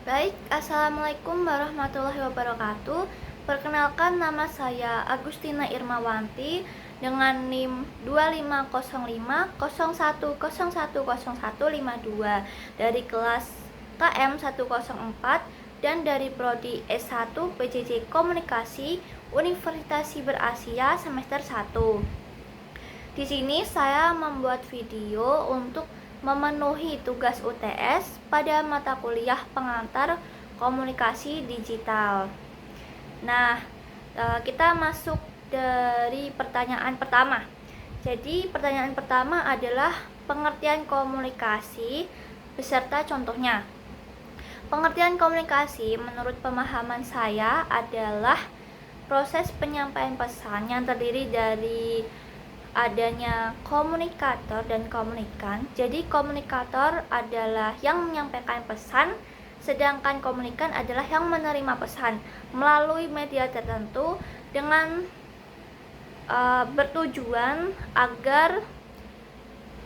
Baik, Assalamualaikum warahmatullahi wabarakatuh. Perkenalkan, nama saya Agustina Irmawanti dengan NIM 250501010152 dari kelas KM 104 dan dari prodi S1 PJJ Komunikasi Universitas Siber Asia semester 1. Di sini saya membuat video untuk memenuhi tugas UTS pada mata kuliah pengantar komunikasi digital. Nah, kita masuk dari pertanyaan pertama. Jadi, pertanyaan pertama adalah pengertian komunikasi beserta contohnya. Pengertian komunikasi menurut pemahaman saya adalah proses penyampaian pesan yang terdiri dari adanya komunikator dan komunikan. Jadi komunikator adalah yang menyampaikan pesan, sedangkan komunikan adalah yang menerima pesan melalui media tertentu dengan bertujuan agar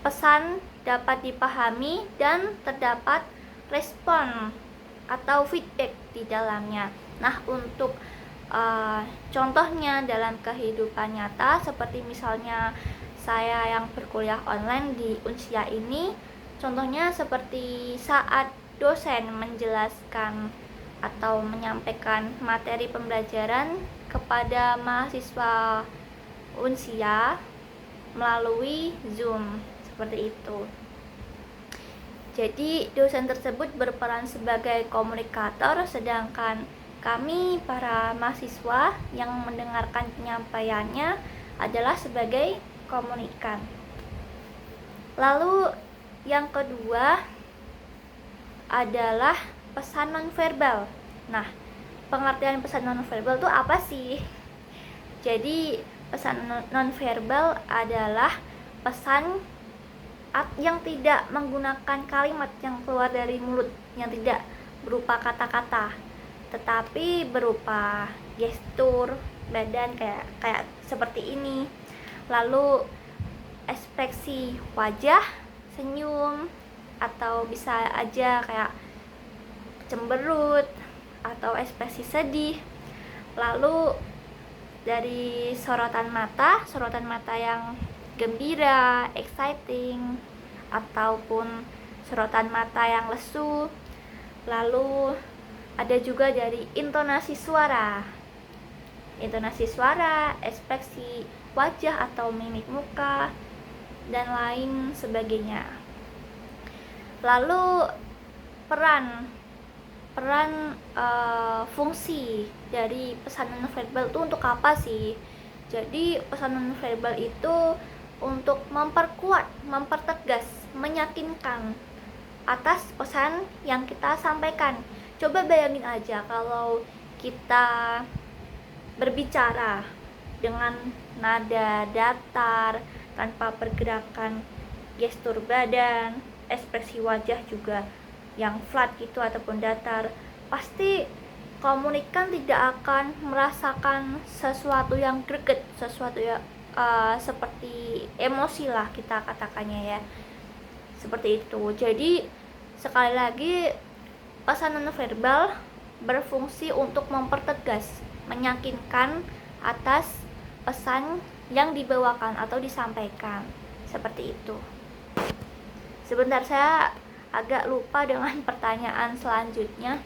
pesan dapat dipahami dan terdapat respon atau feedback di dalamnya. Nah, untuk contohnya dalam kehidupan nyata, seperti misalnya saya yang berkuliah online di Unsia ini, contohnya seperti saat dosen menjelaskan atau menyampaikan materi pembelajaran kepada mahasiswa Unsia melalui Zoom, seperti itu. Jadi dosen tersebut berperan sebagai komunikator, sedangkan kami para mahasiswa yang mendengarkan penyampaiannya adalah sebagai komunikan. Lalu yang kedua adalah pesan nonverbal. Nah, pengertian pesan nonverbal itu apa sih? Jadi pesan nonverbal adalah pesan yang tidak menggunakan kalimat yang keluar dari mulut, yang tidak berupa kata-kata, tetapi berupa gestur badan kayak seperti ini. Lalu ekspresi wajah, senyum, atau bisa aja kayak cemberut atau ekspresi sedih. Lalu dari sorotan mata yang gembira, exciting, ataupun sorotan mata yang lesu. Lalu ada juga dari intonasi suara, ekspresi wajah atau mimik muka, dan lain sebagainya. Lalu peran fungsi dari pesan nonverbal itu untuk apa sih? Jadi pesan nonverbal itu untuk memperkuat, mempertegas, meyakinkan atas pesan yang kita sampaikan. Coba bayangin aja kalau kita berbicara dengan nada datar, tanpa pergerakan gestur badan, ekspresi wajah juga yang flat gitu ataupun datar, pasti komunikan tidak akan merasakan sesuatu yang greget, sesuatu yang seperti emosi lah kita katakannya ya, seperti itu. Jadi sekali lagi, pesan nonverbal berfungsi untuk mempertegas, meyakinkan atas pesan yang dibawakan atau disampaikan, seperti itu. Sebentar, saya agak lupa dengan pertanyaan selanjutnya.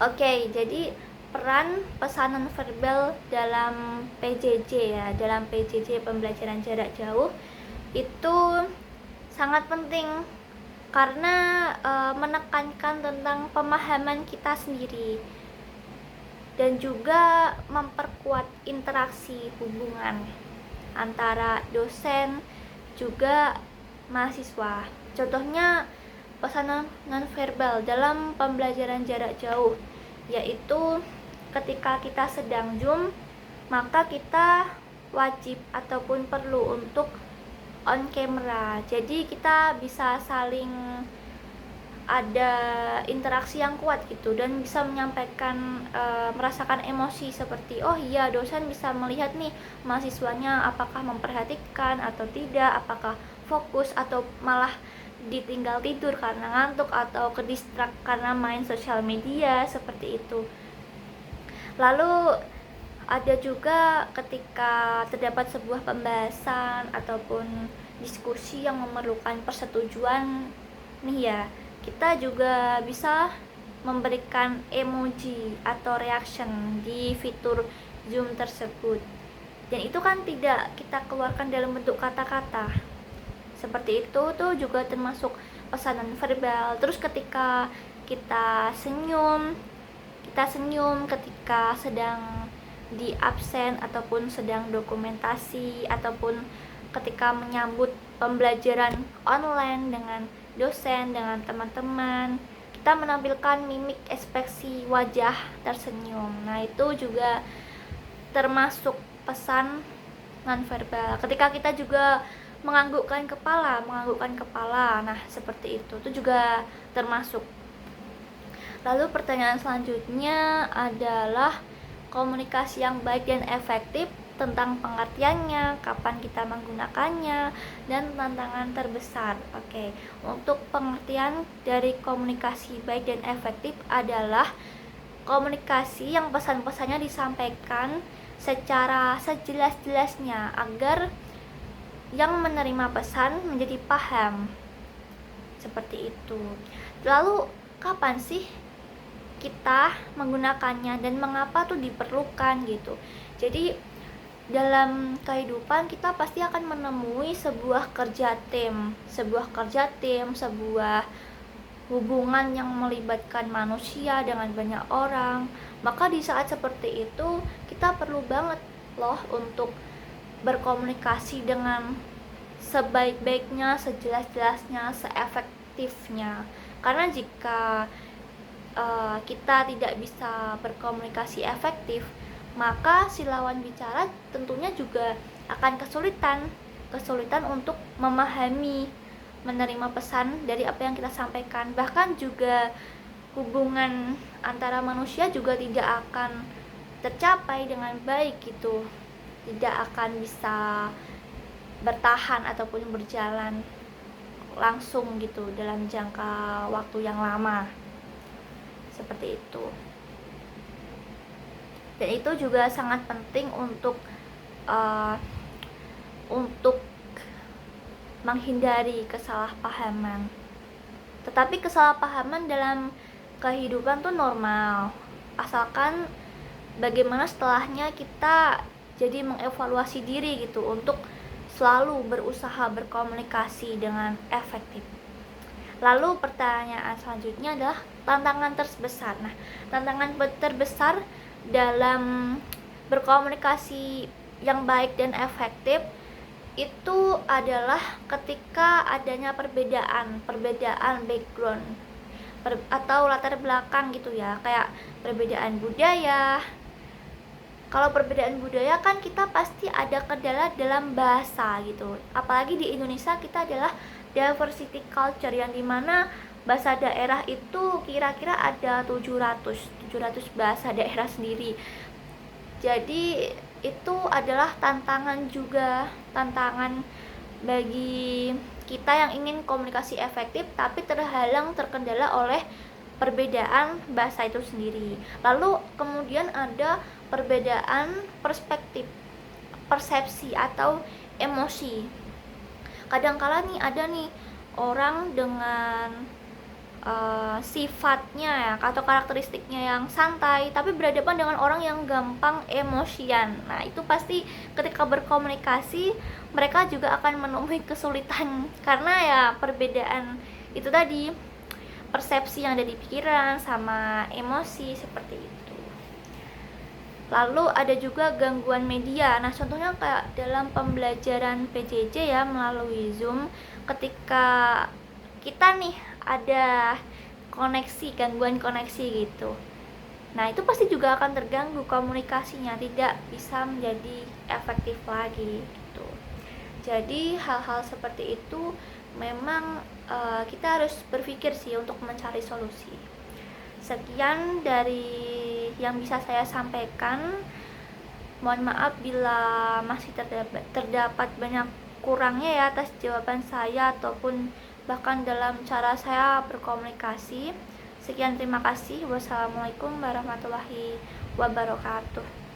Oke, jadi peran pesan nonverbal dalam PJJ ya, dalam PJJ pembelajaran jarak jauh itu sangat penting karena menekankan tentang pemahaman kita sendiri dan juga memperkuat interaksi hubungan antara dosen juga mahasiswa. Contohnya pesan nonverbal dalam pembelajaran jarak jauh, yaitu ketika kita sedang Zoom, maka kita wajib ataupun perlu untuk on camera. Jadi kita bisa saling ada interaksi yang kuat gitu dan bisa menyampaikan merasakan emosi seperti oh iya, dosen bisa melihat nih mahasiswanya apakah memperhatikan atau tidak, apakah fokus atau malah ditinggal tidur karena ngantuk atau kedistrak karena main sosial media seperti itu. Lalu ada juga ketika terdapat sebuah pembahasan ataupun diskusi yang memerlukan persetujuan nih ya, kita juga bisa memberikan emoji atau reaction di fitur Zoom tersebut. Dan itu kan tidak kita keluarkan dalam bentuk kata-kata. Seperti itu tuh juga termasuk pesanan verbal. Terus ketika kita senyum ketika sedang di absen ataupun sedang dokumentasi ataupun ketika menyambut pembelajaran online dengan dosen, dengan teman-teman, kita menampilkan mimik ekspresi wajah tersenyum. Nah, itu juga termasuk pesan nonverbal. Ketika kita juga menganggukkan kepala, nah seperti itu juga termasuk. Lalu pertanyaan selanjutnya adalah komunikasi yang baik dan efektif, tentang pengertiannya, kapan kita menggunakannya, dan tantangan terbesar. Oke, untuk pengertian dari komunikasi baik dan efektif adalah komunikasi yang pesan-pesannya disampaikan secara sejelas-jelasnya agar yang menerima pesan menjadi paham. Seperti itu. Lalu kapan sih kita menggunakannya dan mengapa tuh diperlukan gitu. Jadi dalam kehidupan kita pasti akan menemui sebuah kerja tim, sebuah hubungan yang melibatkan manusia dengan banyak orang. Maka di saat seperti itu kita perlu banget loh untuk berkomunikasi dengan sebaik-baiknya, sejelas-jelasnya, seefektifnya. Karena jika kita tidak bisa berkomunikasi efektif, maka si lawan bicara tentunya juga akan kesulitan untuk memahami, menerima pesan dari apa yang kita sampaikan. Bahkan juga hubungan antara manusia juga tidak akan tercapai dengan baik gitu, tidak akan bisa bertahan ataupun berjalan langsung gitu dalam jangka waktu yang lama. Seperti itu. Dan itu juga sangat penting untuk menghindari kesalahpahaman. Tetapi kesalahpahaman dalam kehidupan tuh normal, asalkan bagaimana setelahnya kita jadi mengevaluasi diri gitu untuk selalu berusaha berkomunikasi dengan efektif. Lalu pertanyaan selanjutnya adalah tantangan terbesar. Nah, tantangan terbesar dalam berkomunikasi yang baik dan efektif itu adalah ketika adanya perbedaan background atau latar belakang gitu ya, kayak perbedaan budaya. Kalau perbedaan budaya kan kita pasti ada kendala dalam bahasa gitu. Apalagi di Indonesia kita adalah diversity culture, yang dimana bahasa daerah itu kira-kira ada 700 bahasa daerah sendiri. Jadi itu adalah tantangan bagi kita yang ingin komunikasi efektif tapi terkendala oleh perbedaan bahasa itu sendiri. Lalu kemudian ada perbedaan perspektif, persepsi atau emosi. Kadangkala nih ada nih orang dengan sifatnya ya atau karakteristiknya yang santai tapi berhadapan dengan orang yang gampang emosian. Nah, itu pasti ketika berkomunikasi mereka juga akan menemui kesulitan karena ya perbedaan itu tadi, persepsi yang ada di pikiran sama emosi seperti itu. Lalu ada juga gangguan media. Nah, contohnya kayak dalam pembelajaran PJJ ya melalui Zoom, ketika kita nih ada gangguan koneksi gitu. Nah, itu pasti juga akan terganggu komunikasinya, tidak bisa menjadi efektif lagi gitu. Jadi hal-hal seperti itu memang kita harus berpikir sih untuk mencari solusi. Sekian dari yang bisa saya sampaikan. Mohon maaf bila masih terdapat banyak kurangnya ya atas jawaban saya ataupun bahkan dalam cara saya berkomunikasi. Sekian, terima kasih. Wassalamualaikum warahmatullahi wabarakatuh.